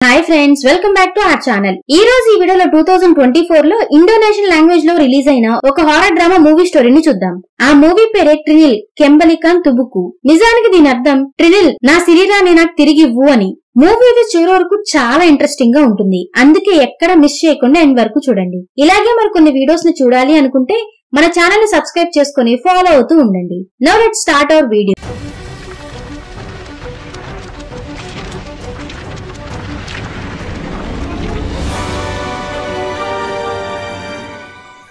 Hi friends, welcome back to our channel. ఈ రోజు ఈ వీడియోలో 2024 లో ఇండోనేషియన్ లాంగ్వేజ్ లో రిలీజ్ అయిన ఒక హారర్ డ్రామా మూవీ స్టోరీని చూద్దాం. ఆ మూవీ పేరే ట్రినిల్ కెంబలికాన్ తుబుకు. నిజానికి దీని అర్థం ట్రినిల్ నా శరీరాన్ని నాకు తిరిగి ఇవ్వు అని. మూవీ చివరి వరకు చాలా ఇంట్రెస్టింగ్ గా ఉంటుంది, అందుకే ఎక్కడ మిస్ చేయకుండా ఎండ్ వరకు చూడండి. ఇలాగే మరికొన్ని వీడియోస్ ని చూడాలి అనుకుంటే మన ఛానల్ ని సబ్స్క్రైబ్ చేసుకుని ఫాలో అవుతూ ఉండండి. Now let's start our video.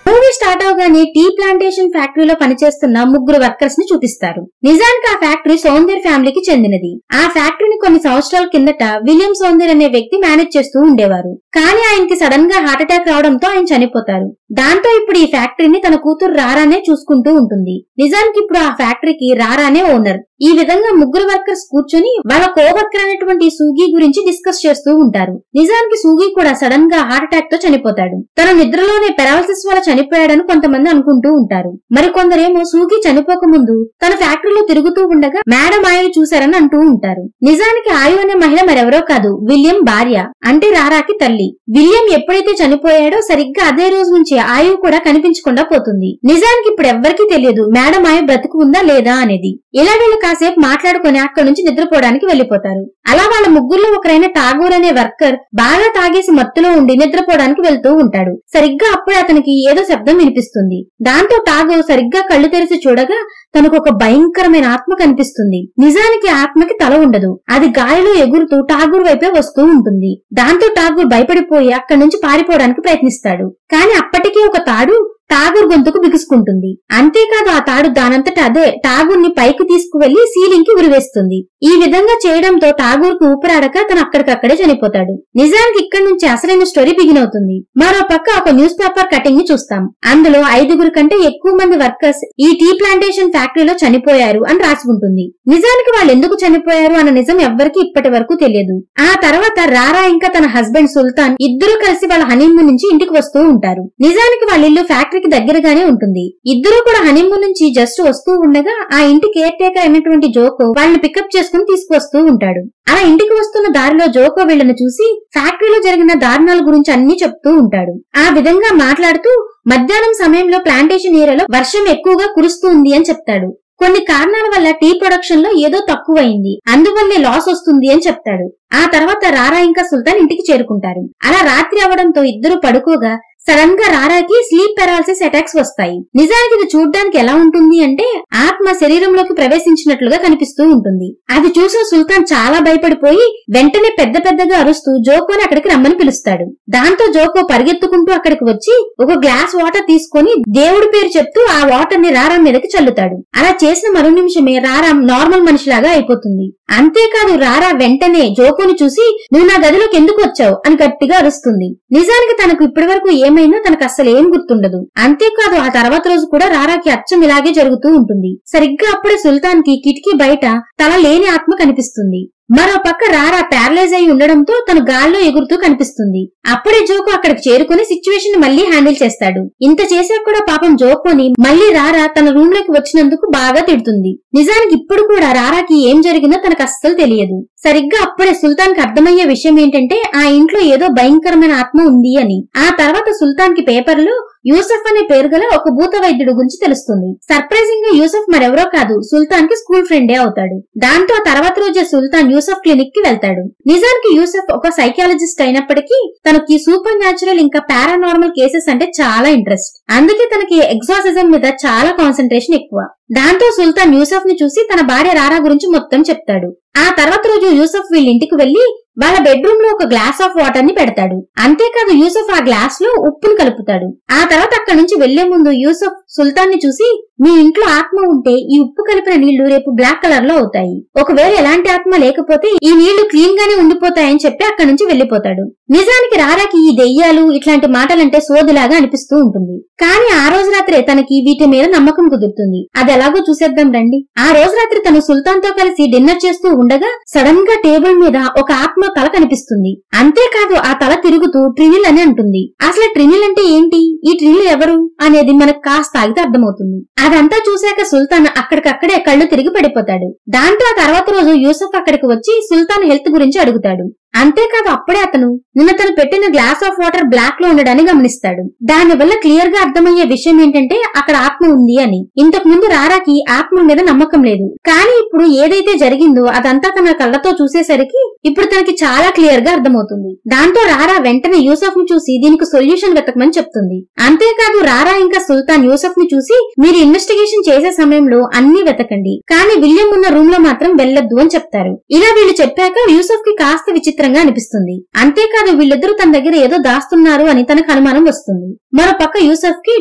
Movie start అవగానే టీ ప్లాంటేషన్ ఫ్యాక్టరీలో పనిచేస్తున్న ముగ్గురు వర్కర్స్ ని చూపిస్తారు. నిజానికి ఆ ఫ్యాక్టరీ సౌందర్య ఫ్యామిలీకి చెందినది. ఆ ఫ్యాక్టరీని కొన్ని సంవత్సరాల కిందట విలియం సౌందర్య అనే వ్యక్తి మేనేజ్ చేస్తూ ఉండేవారు. కానీ ఆయనకి సడన్ గా హార్ట్ అటాక్ రావడంతో ఆయన చనిపోతారు. దాంతో ఇప్పుడు ఈ ఫ్యాక్టరీని తన కూతురు రారానే చూసుకుంటూ ఉంటుంది. నిజానికి ఇప్పుడు ఆ ఫ్యాక్టరీకి రారానే ఓనర్. ఈ విధంగా ముగ్గురు వర్కర్స్ కూర్చొని వాళ్ళ కోవర్కర్ అనేటువంటి సూగి గురించి డిస్కస్ చేస్తూ ఉంటారు. నిజానికి సూగి కూడా సడన్ గా హార్ట్ అటాక్ తో చనిపోతాడు. తన నిద్రలోనే పెరాలసిస్ వల్ల చనిపోయాడని కొంతమంది అనుకుంటూ ఉంటారు. మరికొందరేమో సూగి చనిపోక ముందు తన ఫ్యాక్టరీలో తిరుగుతూ ఉండగా మేడం ఆయు చూశారని అంటూ ఉంటారు. నిజానికి ఆయు అనే మహిళ మరెవరో కాదు, విలియం భార్య, అంటే రారాకి తల్లి. విలియం ఎప్పుడైతే చనిపోయాడో సరిగ్గా అదే రోజు నుంచి ఆయు కూడా కనిపించకుండా పోతుంది. నిజానికి ఇప్పుడు ఎవ్వరికీ తెలియదు మేడం ఆయు బ్రతుకు ఉందా లేదా అనేది. ఇలా వీళ్ళు కాసేపు మాట్లాడుకుని అక్కడి నుంచి నిద్రపోవడానికి వెళ్లిపోతారు. అలా వాళ్ళ ముగ్గురులో ఒకరైన ఠాగూర్ అనే వర్కర్ బాగా తాగేసి మత్తులో ఉండి నిద్రపోవడానికి వెళ్తూ ఉంటాడు. సరిగ్గా అప్పుడే అతనికి ఏదో శబ్దం వినిపిస్తుంది. దాంతో ఠాగూర్ సరిగ్గా కళ్ళు తెరిచి చూడగా తనకు ఒక భయంకరమైన ఆత్మ కనిపిస్తుంది. నిజానికి ఆత్మకి తల ఉండదు, అది గాలిలో ఎగురుతూ ఠాగూర్ వైపే వస్తూ ఉంటుంది. దాంతో ఠాగూర్ భయపడిపోయి అక్కడి నుంచి పారిపోవడానికి ప్రయత్నిస్తాడు. కానీ అప్పటికీ ఒక తాడు ఠాగూర్ గొంతుకు బిగుసుకుంటుంది. అంతేకాదు ఆ తాడు దానంతట అదే ఠాగూర్ ని పైకి తీసుకువెళ్లి సీలింగ్ కి ఉరివేస్తుంది. ఈ విధంగా చేయడంతో ఠాగూర్ కు ఊపిరాడక తను అక్కడికక్కడే చనిపోతాడు. నిజానికి ఇక్కడి నుంచి అసలైన స్టోరీ బిగిన్ అవుతుంది. మరో పక్క ఒక న్యూస్ పేపర్ కటింగ్ ని చూస్తాం. అందులో 5 కంటే ఎక్కువ మంది వర్కర్స్ ఈ టీ ప్లాంటేషన్ ఫ్యాక్టరీలో చనిపోయారు అని రాసి ఉంటుంది. నిజానికి వాళ్ళు ఎందుకు చనిపోయారు అన్న నిజం ఎవ్వరికి ఇప్పటి వరకు తెలియదు. ఆ తర్వాత రారా ఇంకా తన హస్బెండ్ సుల్తాన్ ఇద్దరు కలిసి వాళ్ళ హనీమూన్ నుంచి ఇంటికి వస్తూ ఉంటారు. నిజానికి వాళ్ళ ఇల్లు ఫ్యాక్టరీ దగ్గరగానే ఉంటుంది. ఇద్దరు కూడా హనీమూన్ నుంచి జస్ట్ వస్తూ ఉండగా ఆ ఇంటి కేర్ టేకర్ అయినటువంటి జోకో వాళ్ళని పికప్ చేసుకుని తీసుకువస్తూ ఉంటాడు. అలా ఇంటికి వస్తున్న దారిలో జోకో వీళ్ళని చూసి ఫ్యాక్టరీలో జరిగిన దారుణాల గురించి అన్ని చెప్తూ ఉంటాడు. ఆ విధంగా మాట్లాడుతూ మధ్యాహ్నం సమయంలో ప్లాంటేషన్ ఏరియాలో వర్షం ఎక్కువగా కురుస్తుంది అని చెప్తాడు. కొన్ని కారణాల వల్ల టీ ప్రొడక్షన్ లో ఏదో తక్కువైంది, అందువల్లే లాస్ వస్తుంది అని చెప్తాడు. ఆ తర్వాత రారా ఇంకా సుల్తాన్ ఇంటికి చేరుకుంటారు. అలా రాత్రి అవడంతో ఇద్దరు పడుకోగా సడన్ గా రారాకి స్లీప్ పెరాలసిస్ అటాక్స్ వస్తాయి. నిజానికి ఇది చూడ్డానికి ఎలా ఉంటుంది అంటే ఆత్మ శరీరంలోకి ప్రవేశించినట్లుగా కనిపిస్తూ ఉంటుంది. అది చూసిన సుల్తాన్ చాలా భయపడిపోయి వెంటనే పెద్ద పెద్దగా అరుస్తూ జోకోని అక్కడికి రమ్మని పిలుస్తాడు. దాంతో జోకో పరిగెత్తుకుంటూ అక్కడికి వచ్చి ఒక గ్లాస్ వాటర్ తీసుకుని దేవుడి పేరు చెప్తూ ఆ వాటర్ ని రారా మీదకి చల్లుతాడు. అలా చేసిన మరో నిమిషమే రారా నార్మల్ మనిషిలాగా అయిపోతుంది. అంతేకాదు రారా వెంటనే జోకోని చూసి నువ్వు నా గదిలోకి ఎందుకు వచ్చావు అని గట్టిగా అరుస్తుంది. నిజానికి తనకు ఇప్పటి వరకు ఏమైనా తనకు అస్సలు ఏం గుర్తుండదు. అంతేకాదు ఆ తర్వాత రోజు కూడా రారాకి అచ్చం ఇలాగే జరుగుతూ ఉంటుంది. సరిగ్గా అప్పుడే సుల్తాన్ కి కిటికీ బయట తల లేని ఆత్మ కనిపిస్తుంది. మరో పక్క రారా ప్యారలైజ్ అయి ఉండడంతో తను గాల్లో ఎగురుతూ కనిపిస్తుంది. అప్పుడే జోకో అక్కడికి చేరుకుని సిచ్యువేషన్ ని మళ్లీ హ్యాండిల్ చేస్తాడు. ఇంత చేశాక కూడా పాపం జోకోని మళ్లీ రారా తన రూమ్ లోకి వచ్చినందుకు బాగా తిడుతుంది. నిజానికి ఇప్పుడు కూడా రారాకి ఏం జరిగిందో తనకు అస్సలు తెలియదు. సరిగ్గా అప్పుడే సుల్తాన్ కి అర్థమయ్యే విషయం ఏంటంటే ఆ ఇంట్లో ఏదో భయంకరమైన ఆత్మ ఉంది అని. ఆ తర్వాత సుల్తాన్ కి పేపర్లో యూసఫ్ అనే పేరు గల ఒక భూత వైద్యుడు గురించి తెలుస్తుంది. సర్ప్రైజింగ్ గా యూసఫ్ మరెవరో కాదు, సుల్తాన్ కి స్కూల్ ఫ్రెండే అవుతాడు. దాంతో ఆ తర్వాత రోజే సుల్తాన్ యూసఫ్ క్లినిక్ కి వెళ్తాడు. నిజానికి యూసఫ్ ఒక సైకాలజిస్ట్ అయినప్పటికీ తనకి సూపర్ న్యాచురల్ ఇంకా పారానార్మల్ కేసెస్ అంటే చాలా ఇంట్రెస్ట్. అందుకే తనకి ఎగ్జాసిజం మీద చాలా కాన్సన్ట్రేషన్ ఎక్కువ. దాంతో సుల్తాన్ యూసఫ్ ని చూసి తన భార్య రారా గురించి మొత్తం చెప్తాడు. ఆ తర్వాత రోజు యూసఫ్ వీళ్ళ ఇంటికి వెళ్లి వాళ్ళ బెడ్రూమ్ లో ఒక గ్లాస్ ఆఫ్ వాటర్ ని పెడతాడు. అంతేకాదు యూసఫ్ ఆ గ్లాస్ లో ఉప్పును కలుపుతాడు. ఆ తర్వాత అక్కడి నుంచి వెళ్లే ముందు యూసఫ్ సుల్తాన్ ని చూసి మీ ఇంట్లో ఆత్మ ఉంటే ఈ ఉప్పు కలిపిన నీళ్లు రేపు బ్లాక్ కలర్ లో అవుతాయి, ఒకవేళ ఎలాంటి ఆత్మ లేకపోతే ఈ నీళ్లు క్లీన్ గానే ఉండిపోతాయని చెప్పి అక్కడి నుంచి వెళ్లిపోతాడు. నిజానికి రారాకి ఈ దెయ్యాలు ఇట్లాంటి మాటలంటే సోదిలాగా అనిపిస్తూ ఉంటుంది. కానీ ఆ రోజు రాత్రే తనకి వీటి మీద నమ్మకం కుదురుతుంది. అది ఎలాగో చూసేద్దాం రండి. ఆ రోజు రాత్రి తను సుల్తాన్ తో కలిసి డిన్నర్ చేస్తూ ఉండగా సడన్ గా టేబుల్ మీద ఒక ఆత్మ తల కనిపిస్తుంది. అంతేకాదు ఆ తల తిరుగుతూ ట్రినిల్ అని అంటుంది. అసలు ట్రినిల్ అంటే ఏంటి, ఈ ట్రినిల్ ఎవరు అనేది మనకు కాస్త ఆగితే అర్థమవుతుంది. అదంతా చూశాక సుల్తాన్ అక్కడికక్కడే కళ్ళు తిరిగి పడిపోతాడు. దాంతో ఆ తర్వాత రోజు యూసఫ్ అక్కడికి వచ్చి సుల్తాన్ హెల్త్ గురించి అడుగుతాడు. అంతేకాదు అప్పుడే అతను నిన్న తను పెట్టిన గ్లాస్ ఆఫ్ వాటర్ బ్లాక్ లో ఉండడాన్ని గమనిస్తాడు. దాని వల్ల క్లియర్ గా అర్థమయ్యే విషయం ఏంటంటే అక్కడ ఆత్మ ఉంది అని. ఇంతకు ముందు రారాకి ఆత్మ మీద నమ్మకం లేదు, కానీ ఇప్పుడు ఏదైతే జరిగిందో అదంతా తన కళ్ళతో చూసేసరికి ఇప్పుడు తనకి చాలా క్లియర్ గా అర్థమవుతుంది. దాంతో రారా వెంటనే యూసఫ్ ను చూసి దీనికి సొల్యూషన్ వెతకమని చెప్తుంది. అంతేకాదు రారా ఇంకా సుల్తాన్ యూసఫ్ ని చూసి మీరు ఇన్వెస్టిగేషన్ చేసే సమయంలో అన్ని వెతకండి, కానీ విలియం ఉన్న రూమ్ లో మాత్రం వెళ్లొద్దు అని చెప్తారు. ఇలా వీళ్ళు చెప్పాక యూసఫ్ కి కాస్త విచిత్రంగా అనిపిస్తుంది. అంతేకాదు వీళ్ళిద్దరూ తన దగ్గర ఏదో దాస్తున్నారు అని తనకు అనుమానం వస్తుంది. మరో పక్క యూసఫ్ కి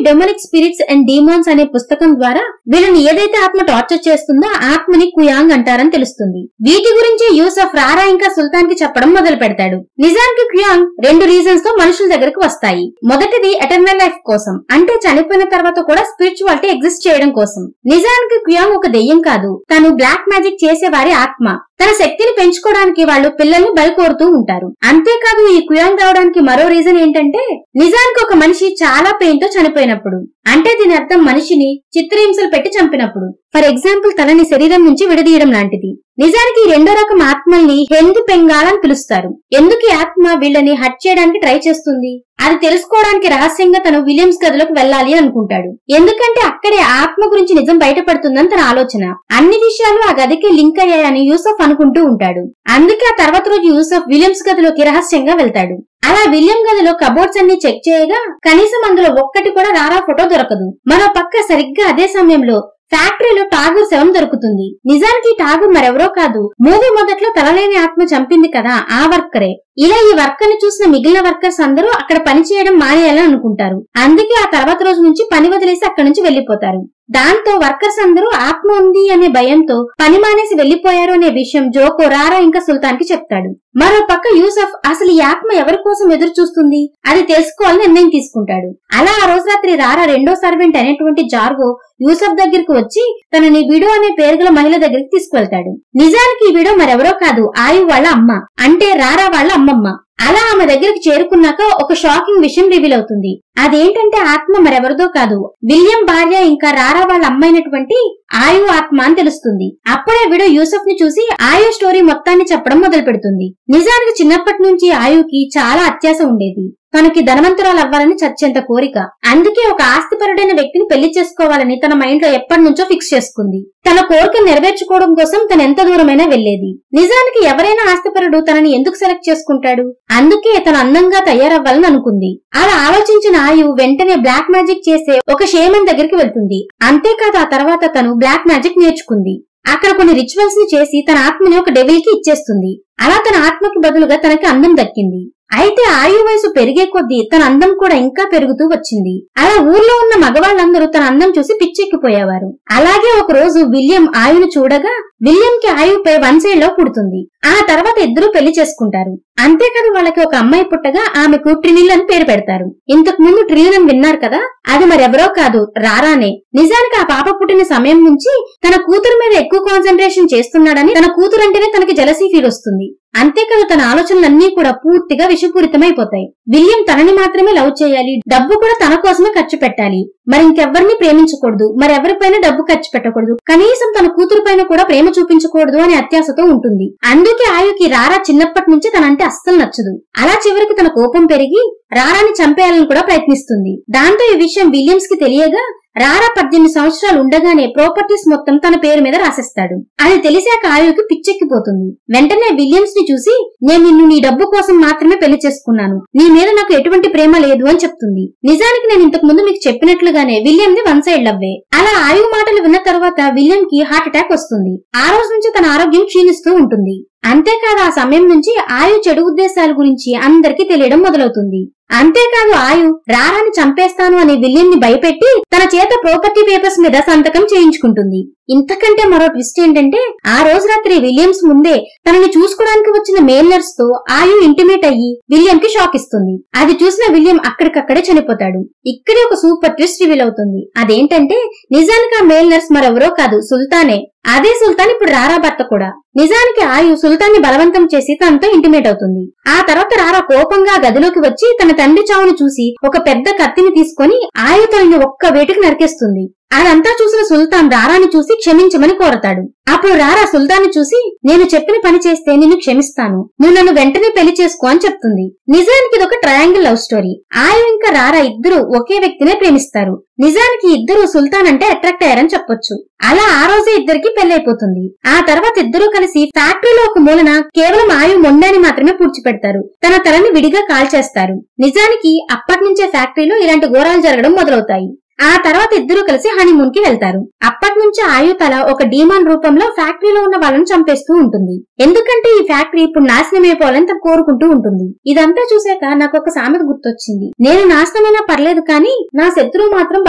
డెమోనిక్ స్పిరిట్స్ అండ్ డీమాన్స్ అనే పుస్తకం ద్వారా వీళ్ళని ఏదైతే ఆత్మ టార్చర్ చేస్తుందో ఆత్మని కుయాంగ్ అంటారని తెలుస్తుంది. వీటి గురించి యూసఫ్ రారా ఇంకా సుల్తాన్ కి చెప్పడం మొదలు పెడతాడు. నిజానికి కుయాంగ్ 2 రీజన్స్ తో మనుషుల దగ్గరకు వస్తాయి. మొదటిది ఎటర్నల్ లైఫ్ కోసం, అంటే చనిపోయిన తర్వాత కూడా స్పిరిచువాలిటీ ఎగ్జిస్ట్ చేయడం కోసం. నిజానికి కుయాంగ్ ఒక దెయ్యం కాదు, తను బ్లాక్ మ్యాజిక్ చేసే వారి ఆత్మ. తన శక్తిని పెంచుకోవడానికి వాళ్ళు పిల్లల్ని బలి కోరుతూ ఉంటారు. అంతేకాదు ఈ కుయాంగ్ రావడానికి మరో రీజన్ ఏంటంటే నిజానికి ఒక మనిషి చాలా పెయిన్ తో చనిపోయినప్పుడు, అంటే దీని అర్థం మనిషిని చిత్రహింసలు పెట్టి చంపినప్పుడు, ఫర్ ఎగ్జాంపుల్ తలని శరీరం నుంచి విడదీయడం లాంటిది. నిజానికి ఈ రెండో రకం ఆత్మల్ని హెందు పెంగాల్ అని పిలుస్తారు. ఎందుకు ఈ ఆత్మ వీళ్ళని హట్ చేయడానికి ట్రై చేస్తుంది అది తెలుసుకోవడానికి రహస్యంగా తను విలియమ్స్ గదిలోకి వెళ్లాలి అనుకుంటాడు. ఎందుకంటే అక్కడే ఆత్మ గురించి నిజం బయటపడుతుందని తన ఆలోచన. అన్ని విషయాలు ఆ గదికి లింక్ అయ్యాయని యూసఫ్ అనుకుంటూ ఉంటాడు. అందుకే ఆ తర్వాత రోజు యూసఫ్ విలియమ్స్ గదిలోకి రహస్యంగా వెళ్తాడు. అలా విలియం గదిలో కబోర్డ్స్ అన్ని చెక్ చేయగా కనీసం అందులో ఒక్కటి కూడా రారా ఫోటో దొరకదు. మరో పక్క సరిగ్గా అదే సమయంలో ఫ్యాక్టరీలో ఠాగూర్ శవం దొరుకుతుంది. నిజానికి ఠాగూర్ మరెవరో కాదు, మూవీ మొదట్లో తలలేని ఆత్మ చంపింది కదా ఆ వర్కరే. ఇలా ఈ వర్కర్ ని చూసిన మిగిలిన వర్కర్స్ అందరూ అక్కడ పని చేయడం మానేయాలని అనుకుంటారు. అందుకే ఆ తర్వాత రోజు నుంచి పని వదిలేసి అక్కడి నుంచి వెళ్లిపోతారు. దాంతో వర్కర్స్ అందరూ ఆత్మ ఉంది అనే భయంతో పని మానేసి వెళ్లిపోయారు అనే విషయం జోకో రారా ఇంకా సుల్తాన్ కి చెప్తాడు. మరో పక్క యూసఫ్ అసలు ఈ ఆత్మ ఎవరి కోసం ఎదురు చూస్తుంది అది తెలుసుకోవాలని నిర్ణయం తీసుకుంటాడు. అలా ఆ రోజు రాత్రి రారా రెండో సర్వెంట్ అనేటువంటి జార్గో యూసఫ్ దగ్గరికి వచ్చి తనని విడో అనే పేరు గల మహిళ దగ్గరికి తీసుకువెళ్తాడు. నిజానికి ఈ విడో మరెవరో కాదు, ఆయు వాళ్ళ అమ్మ, అంటే రారా వాళ్ళ అమ్మమ్మ. అలా ఆమె దగ్గరికి చేరుకున్నాక ఒక షాకింగ్ విషయం రివీల్ అవుతుంది. అదేంటంటే ఆత్మ మరెవరిదో కాదు, విలియం భార్య ఇంకా రారా వాళ్ళ అమ్మైనటువంటి ఆయు ఆత్మ అని తెలుస్తుంది. అప్పుడే విడో యూసఫ్ ని చూసి ఆయు స్టోరీ మొత్తాన్ని చెప్పడం మొదలు పెడుతుంది. నిజానికి చిన్నప్పటి నుంచి ఆయుకి చాలా అత్యాశ ఉండేది. తనకి ధనవంతురాలు అవ్వాలని చచ్చేంత కోరిక. అందుకే ఒక ఆస్తిపరుడైన వ్యక్తిని పెళ్లి చేసుకోవాలని తన మైండ్ లో ఎప్పటి నుంచో ఫిక్స్ చేసుకుంది. తన కోరికను నెరవేర్చుకోవడం కోసం తను ఎంత దూరమైనా వెళ్లేది. నిజానికి ఎవరైనా ఆస్తిపరుడు తనని ఎందుకు సెలెక్ట్ చేసుకుంటాడు? అందుకే తను అందంగా తయారవ్వాలని అనుకుంది. అలా ఆలోచించిన ఆయు వెంటనే బ్లాక్ మ్యాజిక్ చేసే ఒక షేమన్ దగ్గరికి వెళ్తుంది. అంతేకాదు ఆ తర్వాత తను బ్లాక్ మ్యాజిక్ నేర్చుకుంది. అక్కడ కొన్ని రిచువల్స్ ని చేసి తన ఆత్మని ఒక డెవిల్ కి ఇచ్చేస్తుంది. అలా తన ఆత్మకి బదులుగా తనకి అందం దక్కింది. అయితే ఆయు వయసు పెరిగే కొద్దీ తన అందం కూడా ఇంకా పెరుగుతూ వచ్చింది. అలా ఊర్లో ఉన్న మగవాళ్ళందరూ తన అందం చూసి పిచ్చెక్కిపోయేవారు. అలాగే ఒక రోజు విలియం ఆయును చూడగా విలియం కి ఆయుపై 1 సైడ్ లో పుడుతుంది. ఆ తర్వాత ఇద్దరూ పెళ్లి చేసుకుంటారు. అంతేకాదు వాళ్ళకి ఒక అమ్మాయి పుట్టగా ఆమెకు ట్రినిల్ అని పేరు పెడతారు. ఇంతకు ముందు ట్రినిల్ అని విన్నారు కదా, అది మరెవరో కాదు రారానే. నిజానికి ఆ పాప పుట్టిన సమయం నుంచి తన కూతురు మీద ఎక్కువ కాన్సన్ట్రేషన్ చేస్తున్నాడని తన కూతురు అంటేనే తనకి జలసీ ఫీల్ వస్తుంది. అంతేకాదు తన ఆలోచనలన్నీ కూడా పూర్తిగా విషపూరితమైపోతాయి. విలియం తనని మాత్రమే లవ్ చేయాలి, డబ్బు కూడా తన కోసమే ఖర్చు పెట్టాలి, మరి ఇంకెవ్వరిని ప్రేమించకూడదు, మరెవరిపైన డబ్బు ఖర్చు పెట్టకూడదు, కనీసం తన కూతురు పైన కూడా ప్రేమ చూపించకూడదు అనే అత్యాశతో ఉంటుంది. అందుకే ఆయుకి రారా చిన్నప్పటి నుంచి తనంటే అస్సలు నచ్చదు. అలా చివరికి తన కోపం పెరిగి రారాని చంపేయాలని కూడా ప్రయత్నిస్తుంది. దాంతో ఈ విషయం విలియమ్స్ కి తెలియగా రారా 18 సంవత్సరాలు ఉండగానే ప్రాపర్టీస్ మొత్తం తన పేరు మీద రాసేస్తాడు. అది తెలిసాక ఆయుకి పిచ్చెక్కిపోతుంది. వెంటనే విలియమ్స్ ని చూసి నేను నిన్ను నీ డబ్బు కోసం మాత్రమే పెళ్లి చేసుకున్నాను, నీ మీద నాకు ఎటువంటి ప్రేమ లేదు అని చెప్తుంది. నిజానికి నేను ఇంతకు ముందు మీకు చెప్పినట్లుగానే విలియం ది 1 సైడ్ లవ్వే. అలా ఆయు మాటలు విన్న తర్వాత విలియం కి హార్ట్ అటాక్ వస్తుంది. ఆ రోజు నుంచి తన ఆరోగ్యం క్షీణిస్తూ ఉంటుంది. అంతేకాదు ఆ సమయం నుంచి ఆయు చెడు ఉద్దేశాల గురించి అందరికీ తెలియడం మొదలవుతుంది. అంతేకాదు ఆయు రారాని చంపేస్తాను అని విలియం ని భయపెట్టి తన చేత ప్రాపర్టీ పేపర్స్ మీద సంతకం చేయించుకుంటుంది. ఇంతకంటే మరో ట్విస్ట్ ఏంటంటే ఆ రోజు రాత్రి విలియమ్స్ ముందే తనని చూసుకోవడానికి వచ్చిన మేల్ నర్స్ తో ఆయు ఇంటిమేట్ అయ్యి విలియం కి షాక్ ఇస్తుంది. అది చూసిన విలియం అక్కడికక్కడే చనిపోతాడు. ఇక్కడే ఒక సూపర్ ట్విస్ట్ రివీల్ అవుతుంది. అదేంటంటే నిజానికి ఆ మేల్ నర్స్ మరెవరో కాదు, సుల్తానే. అదే సుల్తాన్ ఇప్పుడు రారా భర్త కూడా. నిజానికి ఆయు సుల్తాన్ ని బలవంతం చేసి తనతో ఇంటిమేట్ అవుతుంది. ఆ తర్వాత రారా కోపంగా గదిలోకి వచ్చి తన తండ్రి చావును చూసి ఒక పెద్ద కత్తిని తీసుకొని ఆయు తనని ఒక్క వేటుకు నరికేస్తుంది. అదంతా చూసిన సుల్తాన్ రారాని చూసి క్షమించమని కోరతాడు. అప్పుడు రారా సుల్తాన్ చూసి, నేను చెప్పిన పని చేస్తే నిన్ను క్షమిస్తాను, నువ్వు నన్ను వెంటనే పెళ్లి చేసుకో అని చెప్తుంది. నిజానికి ఇదొక ట్రయాంగిల్ లవ్ స్టోరీ. ఆయు ఇంకా రారా ఇద్దరు ఒకే వ్యక్తినే ప్రేమిస్తారు. నిజానికి ఇద్దరు సుల్తాన్ అంటే అట్రాక్ట్ అయ్యారని చెప్పొచ్చు. అలా ఆ రోజే ఇద్దరికి పెళ్లైపోతుంది. ఆ తర్వాత ఇద్దరూ కలిసి ఫ్యాక్టరీలో ఒక మూలన కేవలం ఆయు మొండాన్ని మాత్రమే పూడ్చిపెడతారు. తన తలని విడిగా కాల్చేస్తారు. నిజానికి అప్పటి నుంచే ఫ్యాక్టరీలో ఇలాంటి ఘోరాలు జరగడం మొదలవుతాయి. ఆ తర్వాత ఇద్దరూ కలిసి హనీమూన్ కి వెళ్తారు. అప్పటి నుంచి ఆయు తల ఒక డీమాన్ రూపంలో ఫ్యాక్టరీలో ఉన్న వాళ్ళని చంపేస్తూ ఉంటుంది. ఎందుకంటే ఈ ఫ్యాక్టరీ ఇప్పుడు నాశనం అయిపోవాలని తను కోరుకుంటూ ఉంటుంది. ఇదంతా చూశాక నాకు ఒక సామెత గుర్తొచ్చింది. నేను నాశనమైనా పర్లేదు కానీ నా శత్రువు మాత్రం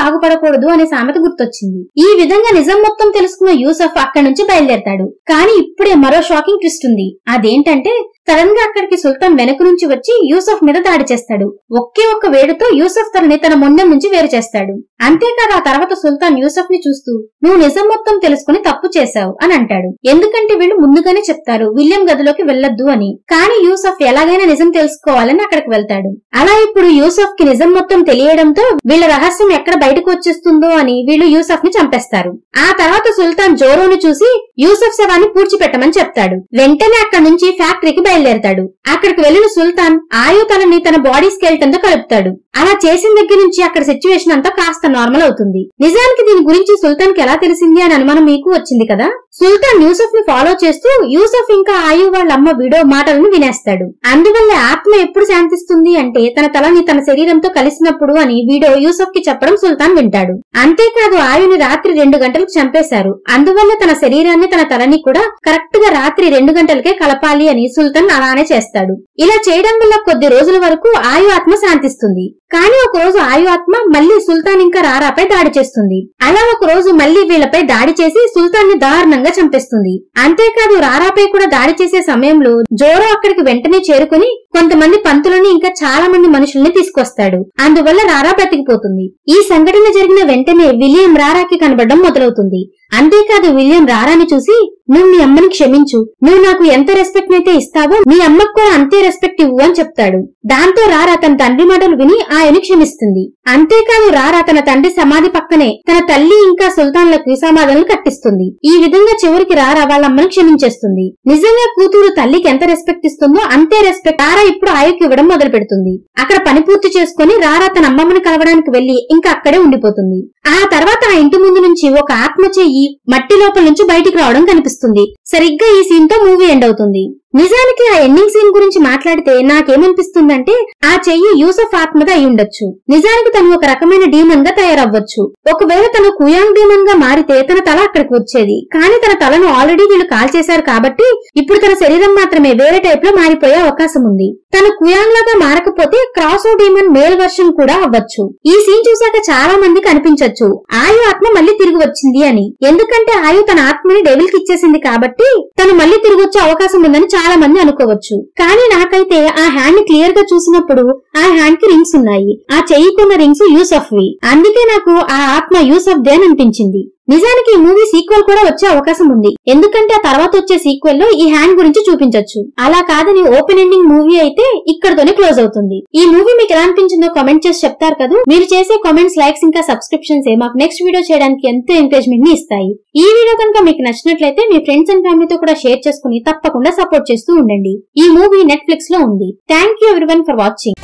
బాగుపడకూడదు అనే సామెత గుర్తొచ్చింది. ఈ విధంగా నిజం మొత్తం తెలుసుకున్న యూసఫ్ అక్కడి నుంచి బయలుదేరతాడు. కానీ ఇప్పుడే మరో షాకింగ్ ట్విస్ట్ ఉంది. అదేంటంటే సడన్ గా అక్కడికి సుల్తాన్ వెనక నుంచి వచ్చి యూసఫ్ మీద దాడి చేస్తాడు. ఒకే ఒక్క వేడుతో యూసఫ్ తనని తన మొండెం నుంచి వేరు చేస్తాడు. అంతేకాదు ఆ తర్వాత సుల్తాన్ యూసఫ్ ని చూస్తూ, నువ్వు నిజం మొత్తం తెలుసుకుని తప్పు చేశావు అని అంటాడు. ఎందుకంటే వీళ్ళు ముందుగానే చెప్తారు విలియం గదిలోకి వెళ్లొద్దు అని. కానీ యూసఫ్ ఎలాగైనా నిజం తెలుసుకోవాలని అక్కడికి వెళ్తాడు. అలా ఇప్పుడు యూసఫ్ కి నిజం మొత్తం తెలియడంతో వీళ్ళ రహస్యం ఎక్కడ బయటకు వచ్చేస్తుందో అని వీళ్ళు యూసఫ్ ని చంపేస్తారు. ఆ తర్వాత సుల్తాన్ జోరోని చూసి యూసఫ్ శవాన్ని పూడ్చిపెట్టమని చెప్తాడు. వెంటనే అక్కడి నుంచి ఫ్యాక్టరీకి బయలుదేరతాడు. అక్కడికి వెళ్లిన సుల్తాన్ ఆయు తలని తన బాడీ స్కెల్టన్ తో కలుపుతాడు. అలా చేసిన దగ్గర నుంచి అక్కడ సిచ్యువేషన్ అంతా కాస్త నార్మల్ అవుతుంది. నిజానికి దీని గురించి సుల్తాన్ కి ఎలా తెలిసింది అని అనుమానం మీకు వచ్చింది కదా. సుల్తాన్ యూసఫ్ ని ఫాలో చేస్తూ యూసఫ్ ఇంకా ఆయు వాళ్ళ అమ్మ వీడియో మాటలను వినేస్తాడు. అందువల్ల ఆత్మ ఎప్పుడు శాంతిస్తుంది అంటే తన తలని తన శరీరంతో కలిసినప్పుడు అని వీడియో యూసఫ్ కి చెప్పడం సుల్తాన్ వింటాడు. అంతేకాదు ఆయుని రాత్రి 2 గంటలకు చంపేశారు. అందువల్ల తన శరీరాన్ని తన తలని కూడా కరెక్ట్ గా రాత్రి 2 గంటలకే కలపాలి అని సుల్తాన్ అలానే చేస్తాడు. ఇలా చేయడం వల్ల కొద్ది రోజుల వరకు ఆయు ఆత్మ శాంతిస్తుంది. కానీ ఒక రోజు ఆయు ఆత్మ మళ్లీ సుల్తాన్ ఇంకా రారాపై దాడి చేస్తుంది. అలా ఒక రోజు మళ్లీ వీళ్లపై దాడి చేసి సుల్తాన్ ని దారుణంగా చంపేస్తుంది. అంతేకాదు రారాపై కూడా దాడి చేసే సమయంలో జోరో అక్కడికి వెంటనే చేరుకుని కొంతమంది పంతులని ఇంకా చాలా మంది మనుషుల్ని తీసుకొస్తాడు. అందువల్ల రారా బ్రతికిపోతుంది. ఈ సంఘటన జరిగిన వెంటనే విలియం రారాకి కనబడడం మొదలవుతుంది. అంతేకాదు విలియం రారాని చూసి, నువ్వు మీ అమ్మని క్షమించు, నువ్వు నాకు ఎంత రెస్పెక్ట్ అయితే ఇస్తావో మీ అమ్మకు కూడా అంతే రెస్పెక్ట్ ఇవ్వు అని చెప్తాడు. దాంతో రారా తన తండ్రి మాటలు విని ఆయన్ని క్షమిస్తుంది. అంతేకాదు రారా తన తండ్రి సమాధి పక్కనే తన తల్లి ఇంకా సుల్తాన్లకు సమాధులను కట్టిస్తుంది. ఈ విధంగా చివరికి రారా వాళ్ళ అమ్మని క్షమించేస్తుంది. నిజంగా కూతురు తల్లికి ఎంత రెస్పెక్ట్ ఇస్తుందో అంతే రెస్పెక్ట్ రారా ఇప్పుడు ఆయుకి ఇవ్వడం మొదలు పెడుతుంది. అక్కడ పని పూర్తి చేసుకుని రారా తన అమ్మమ్మని కలవడానికి వెళ్లి ఇంకా అక్కడే ఉండిపోతుంది. ఆ తర్వాత ఆ ఇంటి ముందు నుంచి ఒక ఆత్మ చెయ్యి మట్టి లోపల నుంచి బయటికి రావడం కనిపిస్తుంది. సరిగ్గా ఈ సీన్ తో మూవీ ఎండ్ అవుతుంది. నిజానికి ఆ ఎండింగ్ సీన్ గురించి మాట్లాడితే నాకేమనిపిస్తుందంటే ఆ చెయ్యి యూసఫ్ ఆత్మగా అయి ఉండొచ్చు. నిజానికి తను ఒక రకమైన డీమన్ గా తయారవ్వచ్చు. ఒకవేళ తను కుయాంగ్ డీమన్ గా మారితే తన తల అక్కడికి వచ్చేది. కానీ తన తలను ఆల్రెడీ వీళ్ళు కాల్ చేశారు కాబట్టి ఇప్పుడు తన శరీరం మాత్రమే వేరే టైప్ లో మారిపోయే అవకాశం ఉంది. తను కుయాంగ్ లాగా మారకపోతే క్రాసో డీమన్ మేల్ వర్షన్ కూడా అవ్వచ్చు. ఈ సీన్ చూశాక చాలా మందికి అనిపించొచ్చు ఆయు ఆత్మ మళ్లీ తిరిగి వచ్చింది అని. ఎందుకంటే ఆయు తన ఆత్మని డెవిల్ కి ఇచ్చేసింది కాబట్టి తను మళ్లీ తిరిగి వచ్చే అవకాశం ఉందని చాలా మంది అనుకోవచ్చు. కానీ నాకైతే ఆ హ్యాండ్ ని క్లియర్ గా చూసినప్పుడు ఆ హ్యాండ్ కి రింగ్స్ ఉన్నాయి. ఆ చెయ్యికున్న రింగ్స్ యూసఫ్ వి. అందుకే నాకు ఆ ఆత్మ యూసఫ్ దే అని అనిపించింది. నిజానికి ఈ మూవీ సీక్వెల్ కూడా వచ్చే అవకాశం ఉంది. ఎందుకంటే ఆ తర్వాత వచ్చే సీక్వెల్ లో ఈ హ్యాండ్ గురించి చూపించొచ్చు. అలా కాదని ఓపెన్ ఎండింగ్ మూవీ అయితే ఇక్కడతోనే క్లోజ్ అవుతుంది. ఈ మూవీ మీకు ఎలా అనిపించిందో కామెంట్ చేసి చెప్తారు కదా. మీరు చేసే కామెంట్స్, లైక్స్ ఇంకా సబ్స్క్రిప్షన్స్ మాకు నెక్స్ట్ వీడియో చేయడానికి ఎంతో ఎంకరేజ్మెంట్ ని ఇస్తాయి. ఈ వీడియో కనుక మీకు నచ్చినట్లయితే మీ ఫ్రెండ్స్ అండ్ ఫ్యామిలీతో కూడా షేర్ చేసుకుని తప్పకుండా సపోర్ట్ చేస్తూ ఉండండి. ఈ మూవీ నెట్ఫ్లిక్స్ లో ఉంది. Thank you everyone for watching.